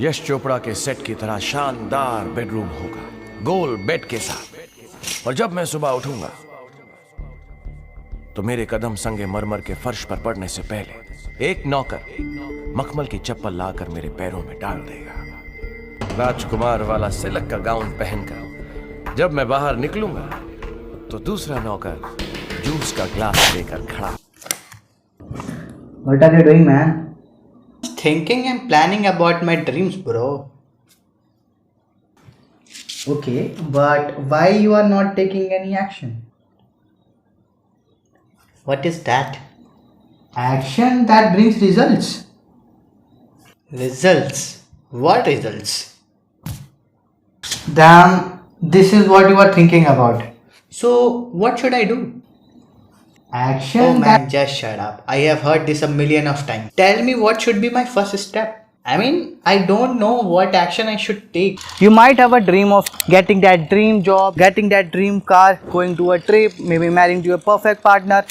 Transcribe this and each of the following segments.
यश चोपड़ा के सेट की तरह शानदार बेडरूम होगा, गोल बेड के साथ। और जब मैं सुबह उठूंगा तो मेरे कदम संगे मरमर के फर्श पर पड़ने से पहले एक नौकर मखमल की चप्पल लाकर मेरे पैरों में डाल देगा। राजकुमार वाला सिल्क का गाउन पहनकर जब मैं बाहर निकलूंगा तो दूसरा नौकर जूस का ग्लास लेकर खड़ा। What are you doing, man? Thinking and planning about my dreams, bro. Okay, but why you are not taking any action? What is that? Action that brings results. Results? What results? Damn, this is what you are thinking about. So, what should I do? Action Oh man, that just shut up. I have heard this a million of times. Tell me what should be my first step. I mean, I don't know what action I should take. you might have a dream of getting that dream job, getting that dream car, going to a trip, maybe marrying to a perfect partner,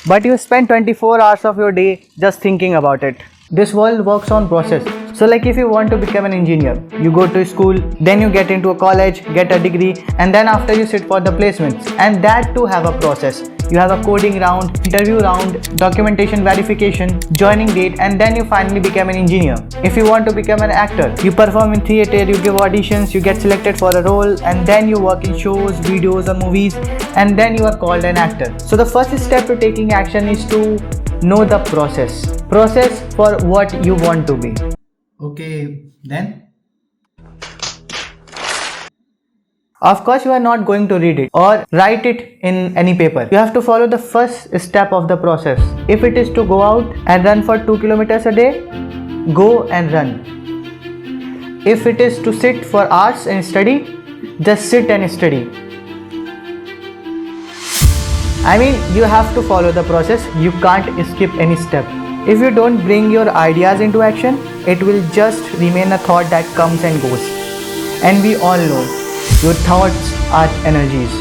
but you spend 24 hours of your day just thinking about it. This world works on process. So like if you want to become an engineer, you go to school, then you get into a college, get a degree, and then after you sit for the placements, and that too have a process. You have a coding round, interview round, documentation verification, joining date, and then you finally become an engineer. If you want to become an actor, you perform in theater, you give auditions, you get selected for a role, and then you work in shows, videos, or movies, and then you are called an actor. So the first step to taking action is to know the process. Process for what you want to be. Okay, then? Of course, you are not going to read it or write it in any paper. You have to follow the first step of the process. If it is to go out and run for 2 kilometers a day, go and run. If it is to sit for hours and study, just sit and study. I mean, you have to follow the process. You can't skip any step. If you don't bring your ideas into action, it will just remain a thought that comes and goes. And we all know, your thoughts are energies.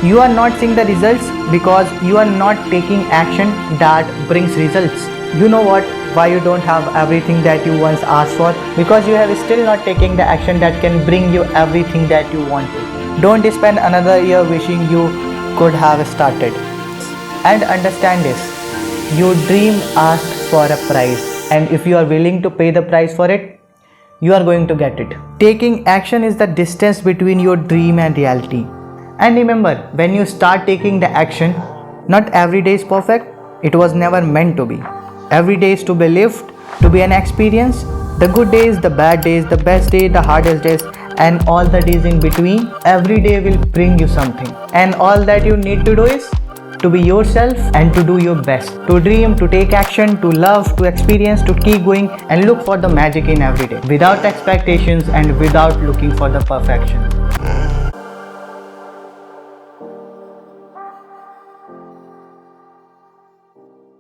You are not seeing the results because you are not taking action that brings results. You know what? Why you don't have everything that you once asked for? Because you have still not taken the action that can bring you everything that you want to. Don't spend another year wishing you could have started. And understand this. Your dream asks for a price, and if you are willing to pay the price for it, you are going to get it. Taking action is the distance between your dream and reality. And remember, when you start taking the action, not every day is perfect. It was never meant to be. Every day is to be lived, to be an experience. The good days, the bad days, the best day, the hardest days, and all the days in between. Every day will bring you something. And all that you need to do is to be yourself and to do your best. To dream, to take action, to love, to experience, to keep going, and look for the magic in every day. Without expectations and without looking for the perfection.